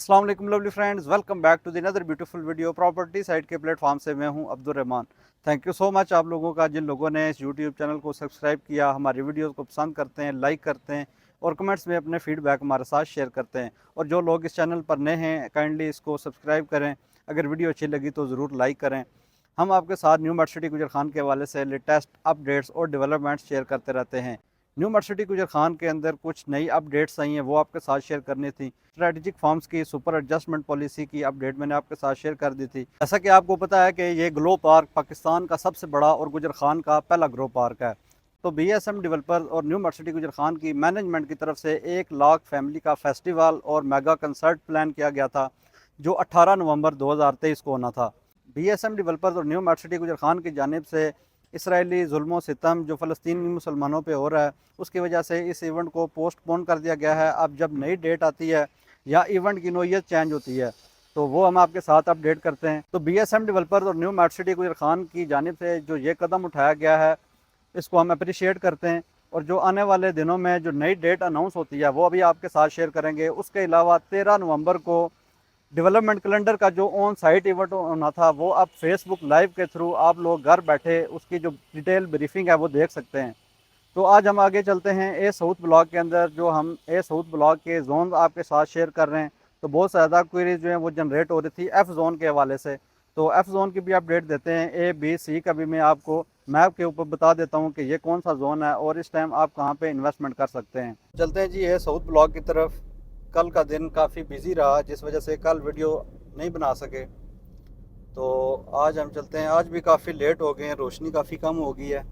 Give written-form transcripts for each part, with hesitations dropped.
अस्सलाम वालेकुम lovely friends, welcome back to the another beautiful video. Property site के platform से मैं हूं Abdul Rahman. Thank you so much आप लोगों का, जिन लोगों ने इस यूट्यूब चैनल को सब्सक्राइब किया, हमारी वीडियोस को पसंद करते हैं, लाइक करते हैं और कमेंट्स में अपने फीडबैक हमारे साथ शेयर करते हैं। और जो लोग इस चैनल पर नए हैं, काइंडली इसको सब्सक्राइब करें। अगर वीडियो अच्छी लगी तो ज़रूर लाइक करें। हम आपके साथ न्यू मर्ट सिटी गुजर खान के हवाले से लेटेस्ट अपडेट्स और डेवलपमेंट्स शेयर करते रहते हैं। न्यू मर्ट सिटी गुजर खान के अंदर कुछ नई अपडेट्स आई हैं, वो आपके साथ शेयर करनी थी। स्ट्रेटेजिक फार्म्स की सुपर एडजस्टमेंट पॉलिसी की अपडेट मैंने आपके साथ शेयर कर दी थी। जैसा कि आपको पता है कि ये ग्लो पार्क पाकिस्तान का सबसे बड़ा और गुजर खान का पहला ग्रो पार्क है। तो BSM डेवलपर्स और न्यू मर्ट सिटी गुजर खान की मैनेजमेंट की तरफ से 1 लाख फैमिली का फेस्टिवल और मेगा कंसर्ट प्लान किया गया था, जो 18 नवंबर 2023 को होना था। BSM डेवलपर्स और न्यू मर्ट सिटी गुजर खान की जानिब से इसराइली जुल्म सितम जो फ़लस्तीनी मुसलमानों पे हो रहा है, उसकी वजह से इस इवेंट को पोस्टपोन कर दिया गया है। अब जब नई डेट आती है या इवेंट की नोयत चेंज होती है तो वो हम आपके साथ अपडेट करते हैं। तो BSM डेवलपर्स और न्यू मर्ट सिटी गुजर खान की जानिब से जो ये कदम उठाया गया है, इसको हम अप्रिशिएट करते हैं। और जो आने वाले दिनों में जो नई डेट अनाउंस होती है वो अभी आपके साथ शेयर करेंगे। उसके अलावा 13 नवंबर को डेवलपमेंट कैलेंडर का जो ऑन साइट इवेंट होना था, वो अब फेसबुक लाइव के थ्रू आप लोग घर बैठे उसकी जो डिटेल ब्रीफिंग है वो देख सकते हैं। तो आज हम आगे चलते हैं ए साउथ ब्लॉक के अंदर, जो हम ए साउथ ब्लॉक के जोन आपके साथ शेयर कर रहे हैं। तो बहुत ज़्यादा क्वेरीज जो हैं वो जनरेट हो रही थी F जोन के हवाले से। तो F जोन की भी अपडेट देते हैं। A B C का भी मैं आपको मैप के ऊपर बता देता हूँ कि ये कौन सा जोन है और इस टाइम आप कहाँ पे इन्वेस्टमेंट कर सकते हैं। चलते हैं जी ए साउथ ब्लॉक की तरफ। कल का दिन काफ़ी बिजी रहा, जिस वजह से कल वीडियो नहीं बना सके। तो आज हम चलते हैं। आज भी काफ़ी लेट हो गए हैं, रोशनी काफ़ी कम हो गई है।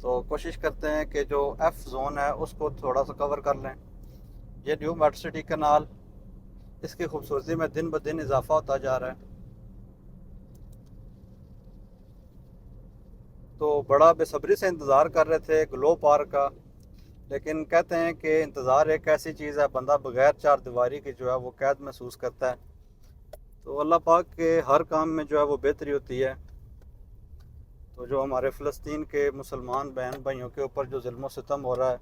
तो कोशिश करते हैं कि जो F जोन है उसको थोड़ा सा कवर कर लें। ये न्यू मर्ट सिटी कनाल, इसकी खूबसूरती में दिन ब दिन इजाफा होता जा रहा है। तो बड़ा बेसब्री से इंतज़ार कर रहे थे ग्लो पार्क का, लेकिन कहते हैं कि इंतज़ार एक ऐसी चीज़ है, बंदा बगैर चार दीवारी के जो है वो कैद महसूस करता है। तो अल्लाह पाक के हर काम में जो है वो बेहतरी होती है। तो जो हमारे फ़लस्तीन के मुसलमान बहन भाइयों के ऊपर जो जुल्म सितम हो रहा है,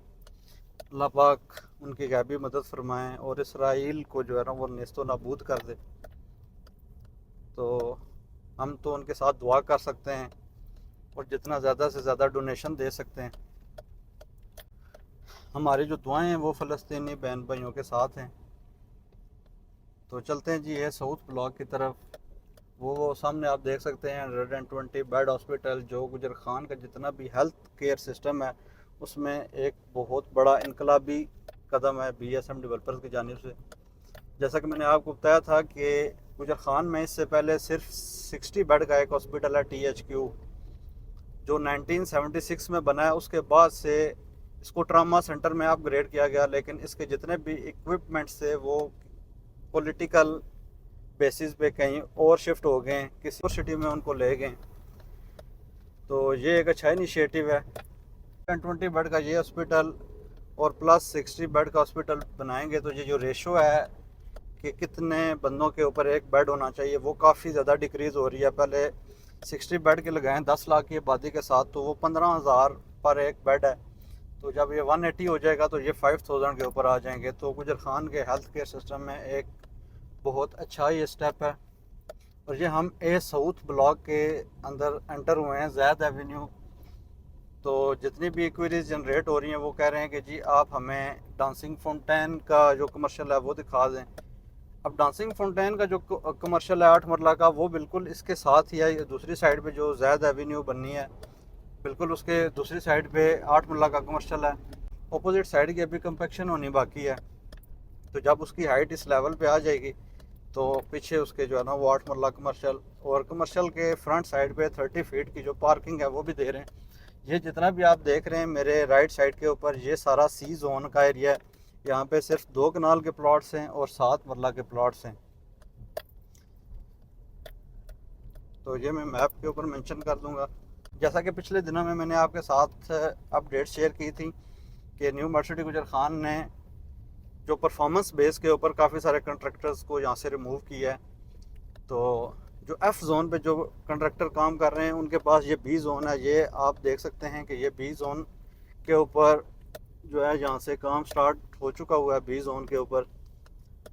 अल्लाह पाक उनकी गैबी मदद फरमाएँ और इसराइल को जो है ना वो नेस्तो नाबूद कर दे। तो हम तो उनके साथ दुआ कर सकते हैं और जितना ज़्यादा से ज़्यादा डोनेशन दे सकते हैं। हमारी जो दुआएं हैं वो फ़लस्तीनी बहन भाइयों के साथ हैं। तो चलते हैं जी ये साउथ ब्लॉक की तरफ। वो सामने आप देख सकते हैं 120 बेड हॉस्पिटल, जो गुजर खान का जितना भी हेल्थ केयर सिस्टम है उसमें एक बहुत बड़ा इनकलाबी कदम है BSM डेवलपर्स की जानिब से। जैसा कि मैंने आपको बताया था कि गुजर खान में इससे पहले सिर्फ 60 बेड का एक हॉस्पिटल है THQ, जो 1976 में बना है। उसके बाद से इसको ट्रामा सेंटर में अपग्रेड किया गया, लेकिन इसके जितने भी इक्विपमेंट्स थे वो पॉलिटिकल बेसिस पे कहीं और शिफ्ट हो गए, किसी और सिटी में उनको ले गए। तो ये एक अच्छा इनिशिएटिव है। 120 बेड का ये हॉस्पिटल और प्लस 60 बेड का हॉस्पिटल बनाएंगे तो ये जो रेशो है कि कितने बंदों के ऊपर एक बेड होना चाहिए वो काफ़ी ज़्यादा डिक्रीज़ हो रही है। पहले 60 बेड के लगाएं 10 लाख की आबादी के साथ तो वो 15,000 पर एक बेड है। तो जब ये 180 हो जाएगा तो ये 5,000 के ऊपर आ जाएंगे। तो गुजर खान के हेल्थ केयर सिस्टम में एक बहुत अच्छा ये स्टेप है। और ये हम ए साउथ ब्लॉक के अंदर एंटर हुए हैं, जैद एवेन्यू। तो जितनी भी क्वेरीज जनरेट हो रही हैं वो कह रहे हैं कि जी आप हमें डांसिंग फाउंटेन का जो कमर्शियल है वो दिखा दें। अब डांसिंग फाउंटेन का जो कमर्शियल है 8 मरला का, वो बिल्कुल इसके साथ ही है। दूसरी साइड पे जो जैद एवेन्यू बननी है, बिल्कुल उसके दूसरी साइड पे 8 मरला का कमर्शियल है। अपोजिट साइड की अभी कंपेक्शन होनी बाकी है। तो जब उसकी हाइट इस लेवल पे आ जाएगी तो पीछे उसके जो है ना वो 8 मरला कमर्शियल, और कमर्शियल के फ्रंट साइड पे 30 फीट की जो पार्किंग है वो भी दे रहे हैं। ये जितना भी आप देख रहे हैं मेरे राइट साइड के ऊपर, ये सारा C जोन का एरिया है। यहाँ पे सिर्फ 2 कनाल के प्लॉट्स हैं और 7 मरला के प्लॉट्स हैं। तो ये मैं मैप के ऊपर मेंशन कर दूंगा। जैसा कि पिछले दिनों में मैंने आपके साथ अपडेट शेयर की थी कि न्यू मर्ट सिटी गुजर खान ने जो परफॉर्मेंस बेस के ऊपर काफ़ी सारे कंट्रैक्टर्स को यहाँ से रिमूव किया है। तो जो F जोन पे जो कंट्रैक्टर काम कर रहे हैं उनके पास ये B जोन है। ये आप देख सकते हैं कि ये B जोन के ऊपर जो है यहाँ से काम स्टार्ट हो चुका हुआ है। B जोन के ऊपर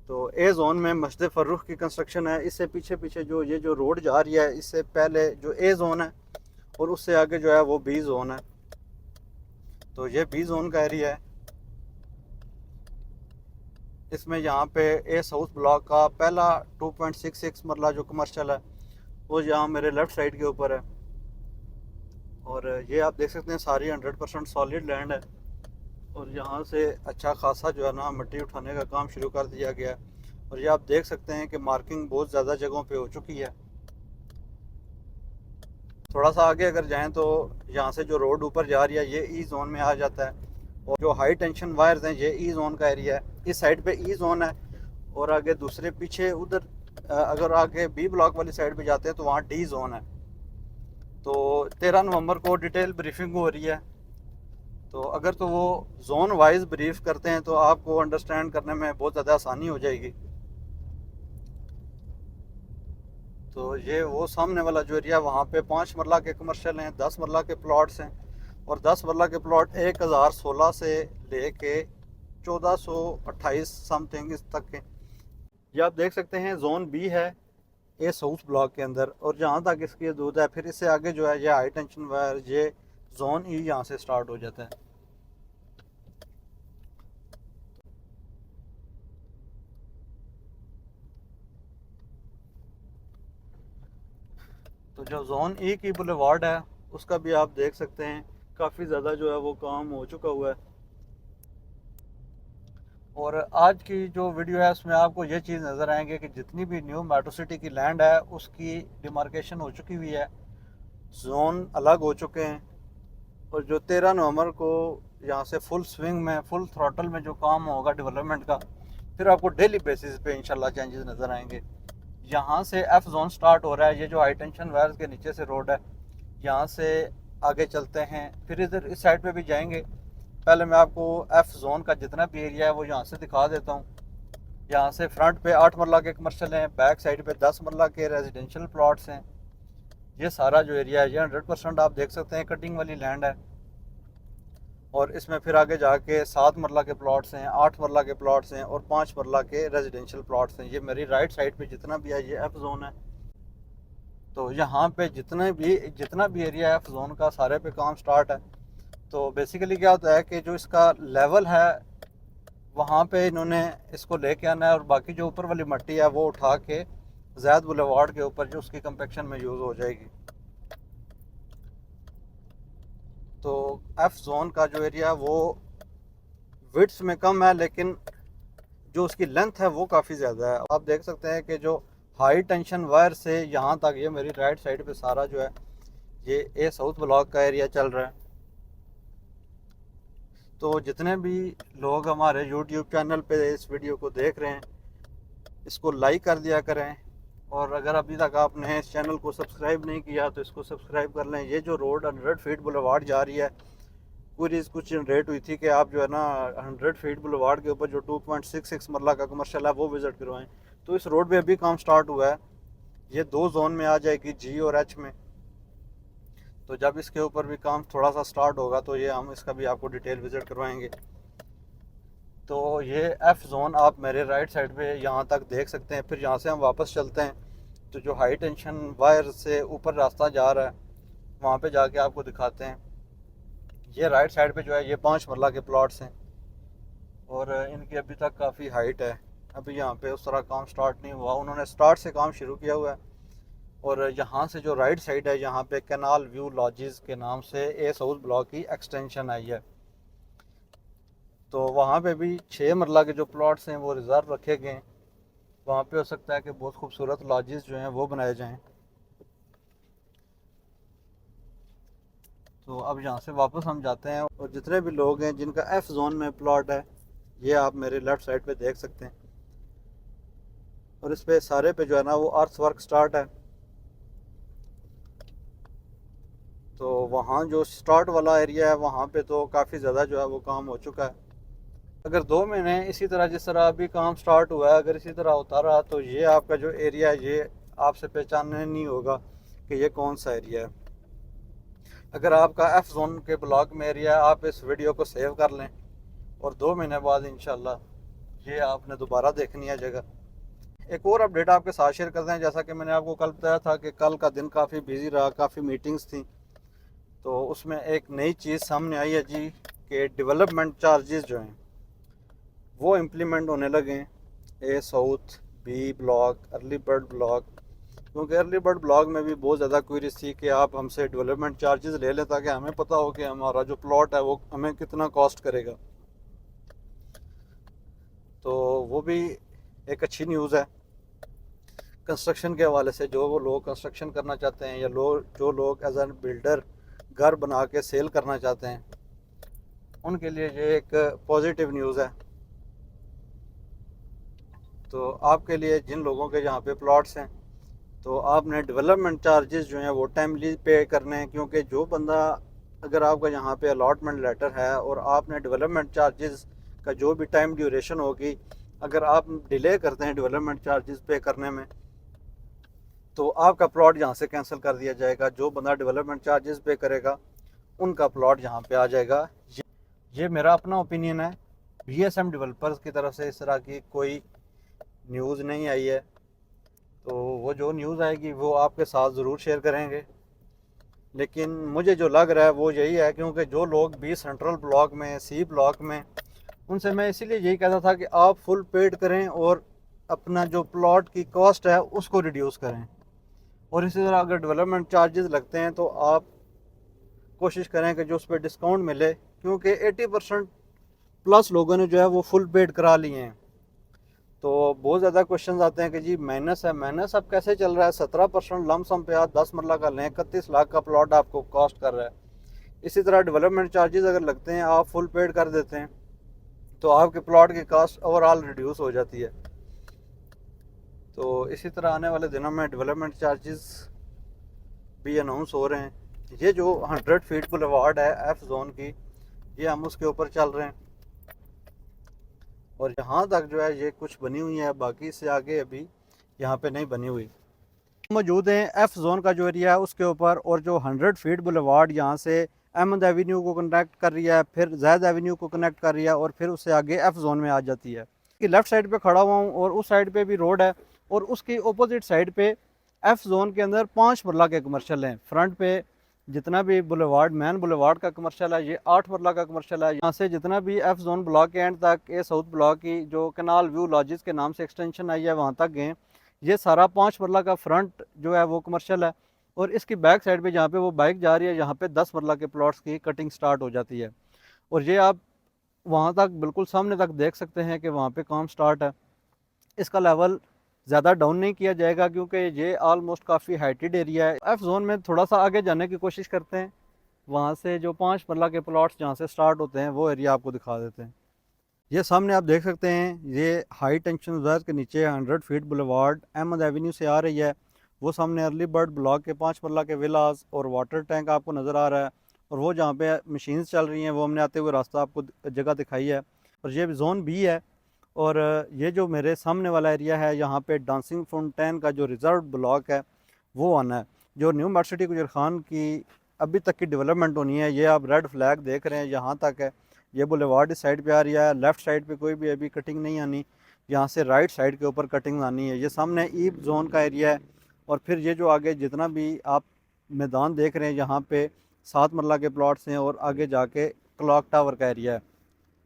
तो ए जोन में मस्जिद फर्रुख की कंस्ट्रक्शन है। इससे पीछे पीछे जो ये जो रोड जा रही है, इससे पहले जो ए जोन है और उससे आगे जो है वो बी जोन है। तो ये बी जोन का एरिया है। इसमें यहाँ पे ए साउथ ब्लॉक का पहला 2.66 मरला जो कमर्शियल है वो यहाँ मेरे लेफ़्ट साइड के ऊपर है। और ये आप देख सकते हैं सारी 100% सॉलिड लैंड है। और यहाँ से अच्छा खासा जो है ना मिट्टी उठाने का काम शुरू कर दिया गया है। और ये आप देख सकते हैं कि मार्किंग बहुत ज़्यादा जगहों पे हो चुकी है। थोड़ा सा आगे अगर जाएं तो यहाँ से जो रोड ऊपर जा रही है ये ई जोन में आ जाता है। और जो हाई टेंशन वायर्स हैं ये ई जोन का एरिया है। इस साइड पे ई जोन है और आगे दूसरे पीछे उधर अगर आगे बी ब्लॉक वाली साइड पे जाते हैं तो वहाँ डी जोन है। तो 13 नवंबर को डिटेल ब्रीफिंग हो रही है। तो अगर तो वो जोन वाइज ब्रीफ करते हैं तो आपको अंडरस्टैंड करने में बहुत ज़्यादा आसानी हो जाएगी। तो ये वो सामने वाला जो एरिया वहाँ पे 5 मरला के कमर्शियल हैं, 10 मरला के प्लॉट्स हैं। और 10 मरला के प्लॉट 1016 से ले के 1428 समथिंग इस तक के। ये आप देख सकते हैं जोन बी है ए साउथ ब्लॉक के अंदर। और जहाँ तक इसकी हदूद है फिर इससे आगे जो है ये हाई टेंशन वायर ये जोन ई यहाँ से स्टार्ट हो जाता है। तो जो जोन ई की बुलेवार्ड है उसका भी आप देख सकते हैं काफ़ी ज़्यादा जो है वो काम हो चुका हुआ है। और आज की जो वीडियो है उसमें आपको ये चीज़ नज़र आएंगे कि जितनी भी न्यू मेट्रो सिटी की लैंड है उसकी डिमार्केशन हो चुकी हुई है, जोन अलग हो चुके हैं। और जो 13 नवंबर को यहाँ से फुल स्विंग में फुल थ्रॉटल में जो काम होगा डेवलपमेंट का, फिर आपको डेली बेसिस पे इंशाल्लाह चेंजेस नज़र आएंगे। यहाँ से एफ जोन स्टार्ट हो रहा है, ये जो हाई टेंशन वायर्स के नीचे से रोड है, यहाँ से आगे चलते हैं फिर इधर इस साइड पे भी जाएंगे। पहले मैं आपको एफ जोन का जितना भी एरिया है वो यहाँ से दिखा देता हूँ। यहाँ से फ्रंट पे 8 मरला के कमर्शियल हैं, बैक साइड पे 10 मरला के रेजिडेंशियल प्लॉट्स हैं। ये सारा जो एरिया है ये 100% आप देख सकते हैं कटिंग वाली लैंड है। और इसमें फिर आगे जाके 7 मरला के प्लॉट्स हैं, 8 मरला के प्लॉट्स हैं और 5 मरला के रेजिडेंशियल प्लॉट्स हैं। ये मेरी राइट साइड पे जितना भी है ये एफ जोन है। तो यहाँ पे जितना भी एरिया है एफ जोन का सारे पे काम स्टार्ट है। तो बेसिकली क्या होता है कि जो इसका लेवल है वहाँ पे इन्होंने इसको लेके आना है और बाकी जो ऊपर वाली मट्टी है वो उठा के ज़ैद बुलेवार्ड के ऊपर जो उसकी कंपेक्शन में यूज़ हो जाएगी। तो एफ जोन का जो एरिया वो विड्थ में कम है लेकिन जो उसकी लेंथ है वो काफ़ी ज़्यादा है। आप देख सकते हैं कि जो हाई टेंशन वायर से यहाँ तक ये मेरी राइट साइड पे सारा जो है ये ए साउथ ब्लॉक का एरिया चल रहा है। तो जितने भी लोग हमारे यूट्यूब चैनल पे इस वीडियो को देख रहे हैं इसको लाइक कर दिया करें। और अगर अभी तक आपने इस चैनल को सब्सक्राइब नहीं किया तो इसको सब्सक्राइब कर लें। ये जो रोड 100 फीट बुलेवार्ड जा रही है पूरी कुछ जनरेट हुई थी कि आप जो है ना 100 फीट बुलेवार्ड के ऊपर जो 2.66 मरला का कमर्शियल है वो विज़िट करवाएं। तो इस रोड पे अभी काम स्टार्ट हुआ है। ये 2 जोन में आ जाएगी, जी और एच में। तो जब इसके ऊपर भी काम थोड़ा सा स्टार्ट होगा तो ये हम इसका भी आपको डिटेल विज़िट करवाएंगे। तो ये एफ़ जोन आप मेरे राइट साइड पे यहाँ तक देख सकते हैं। फिर यहाँ से हम वापस चलते हैं तो जो हाई टेंशन वायर से ऊपर रास्ता जा रहा है वहाँ पे जाके आपको दिखाते हैं। ये राइट साइड पे जो है ये 5 मरला के प्लॉट्स हैं और इनकी अभी तक काफ़ी हाइट है। अभी यहाँ पे उस तरह काम स्टार्ट नहीं हुआ, उन्होंने स्टार्ट से काम शुरू किया हुआ है। और यहाँ से जो राइट साइड है यहाँ पे कैनाल व्यू लॉजेस के नाम से ए साउथ ब्लॉक की एक्सटेंशन आई है। तो वहाँ पे भी 6 मरला के जो प्लॉट्स हैं वो रिज़र्व रखे गए हैं। वहाँ पे हो सकता है कि बहुत खूबसूरत लॉजेस जो हैं वो बनाए जाएं। तो अब यहाँ से वापस हम जाते हैं और जितने भी लोग हैं जिनका एफ़ जोन में प्लॉट है ये आप मेरे लेफ़्ट साइड पे देख सकते हैं। और इस पे सारे पे जो है ना वो अर्थ वर्क स्टार्ट है। तो वहाँ जो स्टार्ट वाला एरिया है वहाँ पे तो काफ़ी ज़्यादा जो है वो काम हो चुका है। अगर 2 महीने इसी तरह जिस तरह अभी काम स्टार्ट हुआ है अगर इसी तरह होता रहा तो ये आपका जो एरिया है ये आपसे पहचानने नहीं होगा कि ये कौन सा एरिया है। अगर आपका एफ़ जोन के ब्लॉक में एरिया है आप इस वीडियो को सेव कर लें और 2 महीने बाद इंशाल्लाह ये आपने दोबारा देखनी है जगह। एक और अपडेट आपके साथ शेयर करते हैं। जैसा कि मैंने आपको कल बताया था कि कल का दिन काफ़ी बिजी रहा, काफ़ी मीटिंग्स थी, तो उसमें एक नई चीज़ सामने आई है जी कि डेवलपमेंट चार्जेस जो हैं वो इम्प्लीमेंट होने लगे हैं A south, B block, early bird block. क्योंकि अर्ली बर्ड ब्लॉक में भी बहुत ज़्यादा क्वेरीज थी कि आप हमसे डेवलपमेंट चार्जेस ले लें ताकि हमें पता हो कि हमारा जो प्लॉट है वो हमें कितना कॉस्ट करेगा। तो वो भी एक अच्छी न्यूज़ है कंस्ट्रक्शन के हवाले से। जो वो लोग कंस्ट्रक्शन करना चाहते हैं या जो लोग एज एन बिल्डर घर बना के सेल करना चाहते हैं, उनके लिए ये एक पॉजिटिव न्यूज़ है। तो आपके लिए जिन लोगों के यहाँ पे प्लॉट्स हैं, तो आपने डेवलपमेंट चार्जेस जो हैं वो टाइमली पे करने हैं। क्योंकि जो बंदा, अगर आपका यहाँ पे अलॉटमेंट लेटर है और आपने डेवलपमेंट चार्जेस का जो भी टाइम ड्यूरेशन होगी, अगर आप डिले करते हैं डेवलपमेंट चार्जेस पे करने में, तो आपका प्लॉट यहाँ से कैंसिल कर दिया जाएगा। जो बंदा डेवलपमेंट चार्जेस पे करेगा उनका प्लॉट यहाँ पे आ जाएगा। ये मेरा अपना ओपिनियन है। BSM डेवलपर्स की तरफ से इस तरह की कोई न्यूज़ नहीं आई है, तो वो जो न्यूज़ आएगी वो आपके साथ ज़रूर शेयर करेंगे। लेकिन मुझे जो लग रहा है वो यही है, क्योंकि जो लोग भी सेंट्रल ब्लॉक में, C ब्लॉक में, उनसे मैं इसीलिए यही कहता था कि आप फुल पेड करें और अपना जो प्लॉट की कॉस्ट है उसको रिड्यूस करें। और इसी तरह अगर डेवलपमेंट चार्जेस लगते हैं तो आप कोशिश करें कि जो उस पर डिस्काउंट मिले, क्योंकि 80% प्लस लोगों ने जो है वो फुल पेड करा लिए हैं। तो बहुत ज़्यादा क्वेश्चन आते हैं कि जी माइनस है, माइनस अब कैसे चल रहा है? 17% लमसम पे आप 10 मरला का लें, 31 लाख का प्लॉट आपको कॉस्ट कर रहा है। इसी तरह डेवलपमेंट चार्जेस अगर लगते हैं, आप फुल पेड कर देते हैं, तो आपके प्लॉट की कॉस्ट ओवरऑल रिड्यूस हो जाती है। तो इसी तरह आने वाले दिनों में डेवलपमेंट चार्जेस भी अनाउंस हो रहे हैं। ये जो 100 फीट बुलेवार्ड है F जोन की, ये हम उसके ऊपर चल रहे हैं और यहाँ तक जो है ये कुछ बनी हुई है, बाकी से आगे अभी यहाँ पे नहीं बनी हुई। मौजूद हैं F जोन का जो एरिया है उसके ऊपर, और जो 100 फीट बुलेवार्ड यहाँ से अहमद एवेन्यू को कनेक्ट कर रही है, फिर जैद एवेन्यू को कनेक्ट कर रही है और फिर उससे आगे F जोन में आ जाती है। कि लेफ़्ट साइड पे खड़ा हुआ हूँ और उस साइड पे भी रोड है और उसकी अपोजिट साइड पे F जोन के अंदर 5 मरला के कमर्शियल हैं। फ्रंट पे जितना भी बुलेवार्ड, मेन बुलेवार्ड का कमर्शियल है, ये 8 मरला का कमर्शियल है। यहाँ से जितना भी F जोन ब्लॉक के एंड तक, ए साउथ ब्लॉक की जो कनाल व्यू लॉजिस के नाम से एक्सटेंशन आई है वहाँ तक गए, ये सारा 5 मरला का फ्रंट जो है वो कमर्शियल है। और इसकी बैक साइड पे जहाँ पे वो बाइक जा रही है, यहाँ पे 10 मरला के प्लॉट्स की कटिंग स्टार्ट हो जाती है। और ये आप वहाँ तक बिल्कुल सामने तक देख सकते हैं कि वहाँ पे काम स्टार्ट है। इसका लेवल ज़्यादा डाउन नहीं किया जाएगा क्योंकि ये ऑलमोस्ट काफ़ी हाइटेड एरिया है। F जोन में थोड़ा सा आगे जाने की कोशिश करते हैं, वहाँ से जो 5 मरला के प्लॉट्स जहाँ से स्टार्ट होते हैं वो एरिया आपको दिखा देते हैं। ये सामने आप देख सकते हैं, ये हाई टेंशन वायर के नीचे 100 फीट बुलेवार्ड अहमद एवेन्यू से आ रही है। वो सामने अर्ली बर्ड ब्लॉक के 5 मरला के विलास और वाटर टैंक आपको नज़र आ रहा है। और वो जहाँ पे मशीन्स चल रही हैं वो हमने आते हुए रास्ता आपको जगह दिखाई है। और ये जोन B है। और ये जो मेरे सामने वाला एरिया है, यहाँ पे डांसिंग फाउंटेन का जो रिज़र्व ब्लॉक है वो आना है। जो न्यू मेट सिटी गुजर खान की अभी तक की डेवलपमेंट होनी है, ये आप रेड फ्लैग देख रहे हैं यहाँ तक है। ये बुलेवार्ड इस साइड पे आ रही है, लेफ़्ट साइड पे कोई भी अभी कटिंग नहीं आनी, यहाँ से राइट साइड के ऊपर कटिंग आनी है। ये सामने ई जोन का एरिया है। और फिर ये जो आगे जितना भी आप मैदान देख रहे हैं, यहाँ पे 7 मरला के प्लॉट्स हैं और आगे जाके क्लॉक टावर का एरिया है।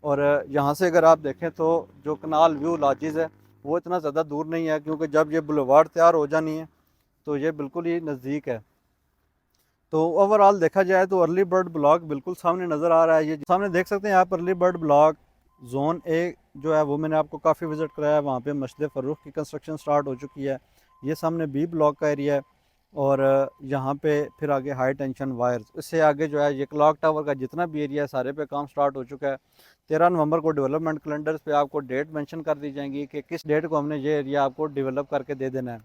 और यहाँ से अगर आप देखें तो जो कनाल व्यू लॉजिस है वो इतना ज़्यादा दूर नहीं है, क्योंकि जब ये बुलेवार्ड तैयार हो जानी है तो ये बिल्कुल ही नज़दीक है। तो ओवरऑल देखा जाए तो अर्ली बर्ड ब्लॉक बिल्कुल सामने नज़र आ रहा है। ये सामने देख सकते हैं आप, early bird block zone A जो है वो मैंने आपको काफ़ी विज़िट कराया है। वहाँ पे मस्जिद फ़रूख की कंस्ट्रक्शन स्टार्ट हो चुकी है। ये सामने B ब्लॉक का एरिया है और यहाँ पे फिर आगे हाई टेंशन वायर्स, इससे आगे जो है ये क्लॉक टावर का जितना भी एरिया है सारे पे काम स्टार्ट हो चुका है। 13 नवंबर को डेवलपमेंट कैलेंडर्स पे आपको डेट मेंशन कर दी जाएंगी कि किस डेट को हमने ये एरिया आपको डेवलप करके दे देना है।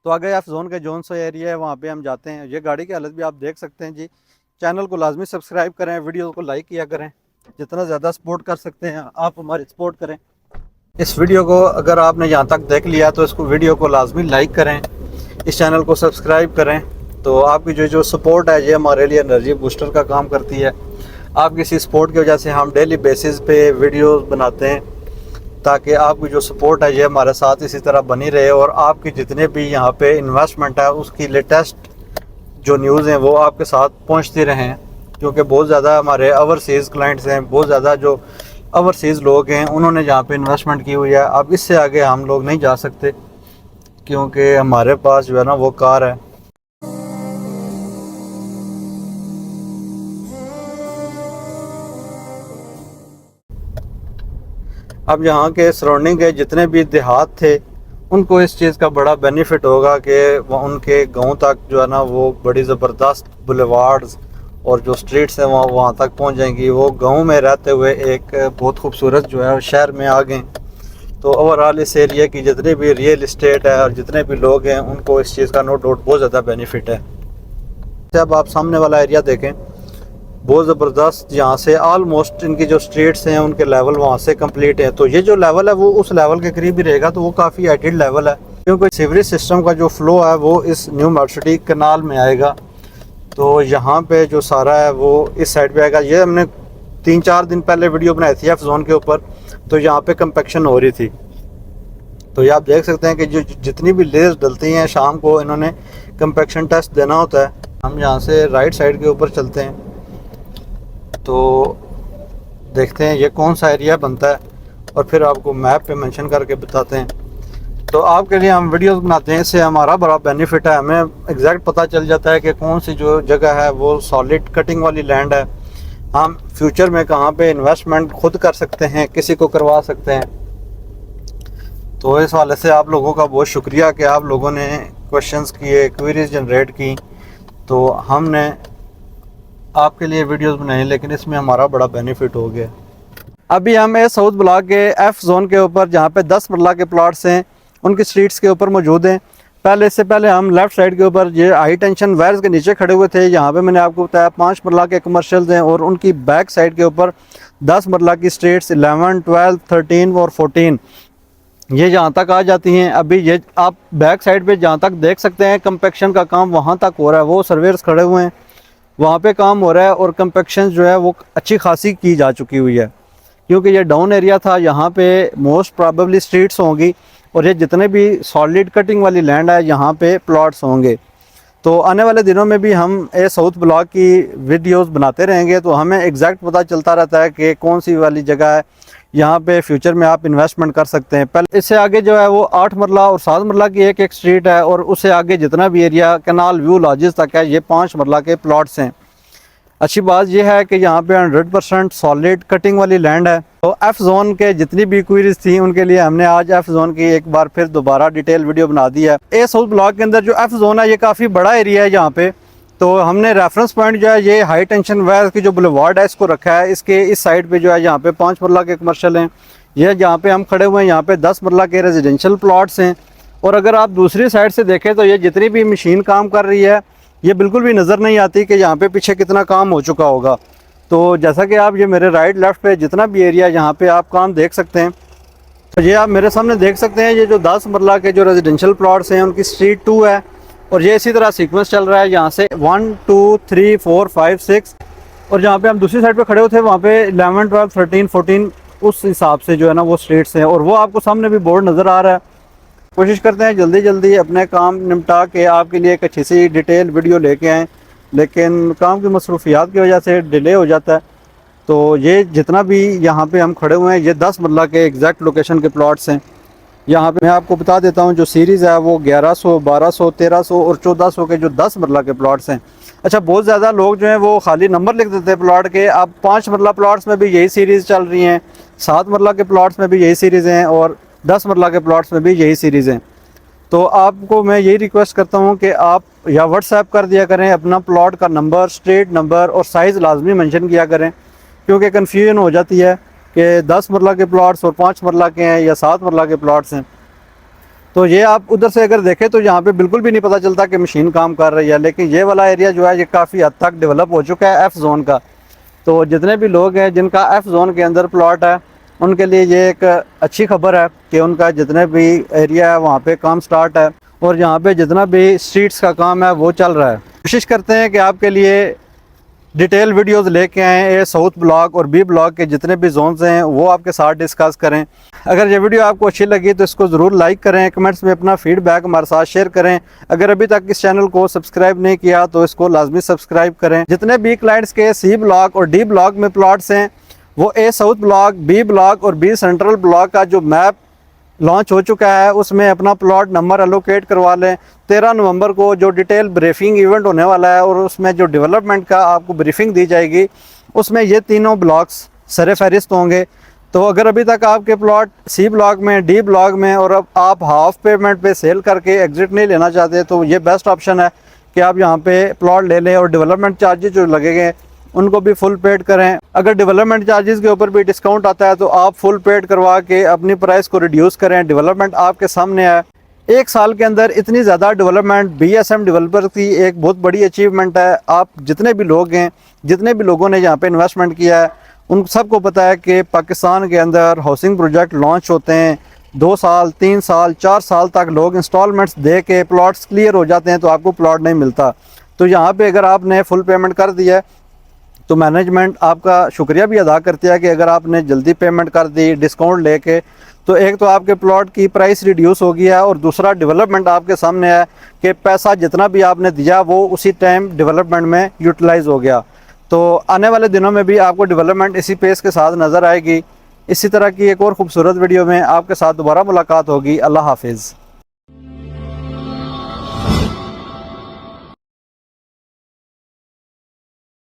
तो आगे F जोन के जोन सा एरिया है वहाँ पे हम जाते हैं। ये गाड़ी की हालत भी आप देख सकते हैं जी। चैनल को लाजमी सब्सक्राइब करें, वीडियो को लाइक किया करें, जितना ज़्यादा सपोर्ट कर सकते हैं आप हमारी सपोर्ट करें। इस वीडियो को अगर आपने यहाँ तक देख लिया तो इसको वीडियो को लाजमी लाइक करें, इस चैनल को सब्सक्राइब करें। तो आपकी जो सपोर्ट है ये हमारे लिए एनर्जी बूस्टर का काम करती है। आपकी इसी सपोर्ट की वजह से हम डेली बेसिस पे वीडियोस बनाते हैं ताकि आपकी जो सपोर्ट है ये हमारे साथ इसी तरह बनी रहे और आपकी जितने भी यहाँ पे इन्वेस्टमेंट है उसकी लेटेस्ट जो न्यूज़ हैं वो आपके साथ पहुँचती रहें, क्योंकि बहुत ज़्यादा हमारे ओवरसीज़ क्लाइंट्स हैं, बहुत ज़्यादा जो ओवरसीज़ लोग हैं उन्होंने यहाँ पे इन्वेस्टमेंट की हुई है। अब इससे आगे हम लोग नहीं जा सकते क्योंकि हमारे पास जो है ना वो कार है। अब यहाँ के सराउंडिंग के जितने भी देहात थे उनको इस चीज़ का बड़ा बेनिफिट होगा कि उनके गांव तक जो है ना वो बड़ी ज़बरदस्त बुलेवार्ड्स और जो स्ट्रीट्स हैं वहाँ तक पहुँच जाएंगी। वो गांव में रहते हुए एक बहुत खूबसूरत जो है शहर में आ गए। तो ओवरऑल इस एरिया की जितने भी रियल इस्टेट है और जितने भी लोग हैं उनको इस चीज़ का नो डाउट बहुत ज़्यादा बेनिफिट है। जब आप सामने वाला एरिया देखें, बहुत ज़बरदस्त, यहाँ से आलमोस्ट इनकी जो स्ट्रीट्स हैं उनके लेवल वहाँ से कंप्लीट है। तो ये जो लेवल है वो उस लेवल के करीब ही रहेगा, तो वो काफ़ी हाइटेड लेवल है क्योंकि सीवरेज सिस्टम का जो फ्लो है वो इस न्यू मेट्रो सिटी कनाल में आएगा। तो यहाँ पे जो सारा है वो इस साइड पे आएगा। ये हमने 3-4 दिन पहले वीडियो बनाई थी एफ जोन के ऊपर, तो यहाँ पे कंपेक्शन हो रही थी। तो ये आप देख सकते हैं कि जो जितनी भी लेयर्स डलती हैं शाम को इन्होंने कंपेक्शन टेस्ट देना होता है। हम यहाँ से राइट साइड के ऊपर चलते हैं तो देखते हैं ये कौन सा एरिया बनता है और फिर आपको मैप पे मेंशन करके बताते हैं। तो आपके लिए हम वीडियोस बनाते हैं, इससे हमारा बड़ा बेनिफिट है, हमें एग्जैक्ट पता चल जाता है कि कौन सी जो जगह है वो सॉलिड कटिंग वाली लैंड है। हम फ्यूचर में कहाँ पे इन्वेस्टमेंट खुद कर सकते हैं, किसी को करवा सकते हैं। तो इस वाले से आप लोगों का बहुत शुक्रिया कि आप लोगों ने क्वेश्चंस किए, क्वेरीज जनरेट की, तो हमने आपके लिए वीडियोस बनाई, लेकिन इसमें हमारा बड़ा बेनिफिट हो गया। अभी हम साउथ ब्लॉक के एफ जोन के ऊपर जहाँ पे 10 मरला के प्लॉट्स हैं उनकी स्ट्रीट्स के ऊपर मौजूद हैं। इससे पहले हम लेफ़्ट साइड के ऊपर ये हाई टेंशन वायर्स के नीचे खड़े हुए थे। यहाँ पे मैंने आपको बताया 5 मरला के कमर्शियल्स हैं और उनकी बैक साइड के ऊपर 10 मरला की स्ट्रीट्स 11, 12, 13 और 14 ये यहाँ तक आ जाती हैं। अभी ये आप बैक साइड पे जहाँ तक देख सकते हैं कंपेक्शन का काम वहाँ तक हो रहा है, वो सर्वेयर्स खड़े हुए हैं, वहाँ पे काम हो रहा है और कंपेक्शन जो है वो अच्छी खासी की जा चुकी हुई है क्योंकि ये डाउन एरिया था। यहाँ पे मोस्ट प्रोबेबली स्ट्रीट्स होंगी और ये जितने भी सॉलिड कटिंग वाली लैंड है यहाँ पे प्लॉट्स होंगे। तो आने वाले दिनों में भी हम साउथ ब्लॉक की वीडियोस बनाते रहेंगे, तो हमें एग्जैक्ट पता चलता रहता है कि कौन सी वाली जगह है यहाँ पे फ्यूचर में आप इन्वेस्टमेंट कर सकते हैं। पहले इससे आगे जो है वो 8 मरला और 7 मरला की एक स्ट्रीट है और उससे आगे जितना भी एरिया कैनाल व्यू लॉजेस तक है ये 5 मरला के प्लॉट्स हैं। अच्छी बात यह है कि यहाँ पे 100% सॉलिड कटिंग वाली लैंड है। तो एफ जोन के जितनी भी क्वेरीज थी उनके लिए हमने आज एफ जोन की एक बार फिर दोबारा डिटेल वीडियो बना दी है। साउथ ब्लॉक के अंदर जो एफ जोन है ये काफ़ी बड़ा एरिया है यहाँ पे। तो हमने रेफरेंस पॉइंट जो है ये हाई टेंशन वायर की जो बुलेवार्ड है इसको रखा है। इसके इस साइड पे जो है यहाँ पे 5 मरला के कमर्शियल हैं, ये जहाँ पे हम खड़े हुए हैं यहाँ पे 10 मरला के रेजिडेंशियल प्लॉट्स हैं। और अगर आप दूसरी साइड से देखें तो ये जितनी भी मशीन काम कर रही है ये बिल्कुल भी नज़र नहीं आती कि यहाँ पे पीछे कितना काम हो चुका होगा। तो जैसा कि आप ये मेरे राइट लेफ़्ट पे जितना भी एरिया यहाँ पे आप काम देख सकते हैं, तो ये आप मेरे सामने देख सकते हैं ये जो 10 मरला के जो रेजिडेंशियल प्लॉट्स हैं उनकी स्ट्रीट 2 है और ये इसी तरह सीक्वेंस चल रहा है यहाँ से 1, 2, 3, 4, 5, 6 और जहाँ पे हम दूसरी साइड पे खड़े हुए थे वहाँ पे 11, 12, 13, 14 उस हिसाब से जो है ना वो स्ट्रीट्स हैं और वो आपको सामने भी बोर्ड नज़र आ रहा है। कोशिश करते हैं जल्दी जल्दी अपने काम निपटा के आपके लिए एक अच्छी सी डिटेल वीडियो लेके आएँ, लेकिन काम की मसरूफियात की वजह से डिले हो जाता है। तो ये जितना भी यहाँ पे हम खड़े हुए हैं ये 10 मरला के एग्जैक्ट लोकेशन के प्लॉट्स हैं। यहाँ पे मैं आपको बता देता हूँ जो सीरीज़ है वो 1100, 1200, 1300 और 1400 के जो 10 मरला के प्लॉट्स हैं। अच्छा, बहुत ज़्यादा लोग जो हैं वो खाली नंबर लिख देते हैं प्लॉट के। अब 5 मरला प्लॉट्स में भी यही सीरीज़ चल रही हैं, 7 मरला के प्लॉट्स में भी यही सीरीज़ हैं और 10 मरला के प्लॉट्स में भी यही सीरीज़ हैं। तो आपको मैं यही रिक्वेस्ट करता हूँ कि आप या व्हाट्सएप कर दिया करें अपना प्लॉट का नंबर, स्ट्रीट नंबर और साइज़ लाजमी मेंशन किया करें, क्योंकि कन्फ्यूजन हो जाती है कि 10 मरला के प्लॉट्स और 5 मरला के हैं या 7 मरला के प्लॉट्स हैं। तो ये आप उधर से अगर देखें तो यहाँ पे बिल्कुल भी नहीं पता चलता कि मशीन काम कर रही है, लेकिन ये वाला एरिया जो है ये काफ़ी हद तक डेवलप हो चुका है एफ़ जोन का। तो जितने भी लोग हैं जिनका एफ़ जोन के अंदर प्लॉट है उनके लिए ये एक अच्छी खबर है कि उनका जितने भी एरिया है वहाँ पे काम स्टार्ट है और यहाँ पे जितना भी स्ट्रीट्स का काम है वो चल रहा है। कोशिश करते हैं कि आपके लिए डिटेल वीडियोस लेके आए ए साउथ ब्लॉक और बी ब्लॉक के जितने भी जोन्स हैं वो आपके साथ डिस्कस करें। अगर ये वीडियो आपको अच्छी लगी तो इसको ज़रूर लाइक करें, कमेंट्स में अपना फीडबैक हमारे साथ शेयर करें। अगर अभी तक इस चैनल को सब्सक्राइब नहीं किया तो इसको लाजमी सब्सक्राइब करें। जितने भी क्लाइंट्स के सी ब्लॉक और डी ब्लॉक में प्लॉट्स हैं वो ए साउथ ब्लॉक, बी ब्लॉक और बी सेंट्रल ब्लॉक का जो मैप लॉन्च हो चुका है उसमें अपना प्लॉट नंबर एलोकेट करवा लें। 13 नवंबर को जो डिटेल ब्रीफिंग इवेंट होने वाला है और उसमें जो डेवलपमेंट का आपको ब्रीफिंग दी जाएगी उसमें ये तीनों ब्लॉक्स सरे फहरिस्त होंगे। तो अगर अभी तक आपके प्लॉट सी ब्लॉक में, डी ब्लॉक में और अब आप हाफ पेमेंट पे सेल करके एग्जिट नहीं लेना चाहते तो ये बेस्ट ऑप्शन है कि आप यहाँ पे प्लॉट ले लें और डेवलपमेंट चार्जेस जो लगेंगे उनको भी फुल पेड करें। अगर डेवलपमेंट चार्जेस के ऊपर भी डिस्काउंट आता है तो आप फुल पेड करवा के अपनी प्राइस को रिड्यूस करें। डेवलपमेंट आपके सामने है। 1 साल के अंदर इतनी ज़्यादा डेवलपमेंट BSM डेवलपर की एक बहुत बड़ी अचीवमेंट है। आप जितने भी लोग हैं, जितने भी लोगों ने यहाँ पे इन्वेस्टमेंट किया है उन सबको पता है कि पाकिस्तान के अंदर हाउसिंग प्रोजेक्ट लॉन्च होते हैं 2 साल, 3 साल, 4 साल तक लोग इंस्टॉलमेंट्स दे के प्लॉट्स क्लियर हो जाते हैं तो आपको प्लॉट नहीं मिलता। तो यहाँ पे अगर आपने फुल पेमेंट कर दिया है तो मैनेजमेंट आपका शुक्रिया भी अदा करती है कि अगर आपने जल्दी पेमेंट कर दी डिस्काउंट लेके तो एक तो आपके प्लॉट की प्राइस रिड्यूस हो गया है और दूसरा डेवलपमेंट आपके सामने है कि पैसा जितना भी आपने दिया वो उसी टाइम डेवलपमेंट में यूटिलाइज हो गया। तो आने वाले दिनों में भी आपको डेवलपमेंट इसी पेस के साथ नज़र आएगी। इसी तरह की एक और ख़ूबसूरत वीडियो में आपके साथ दोबारा मुलाकात होगी। अल्लाह हाफिज़।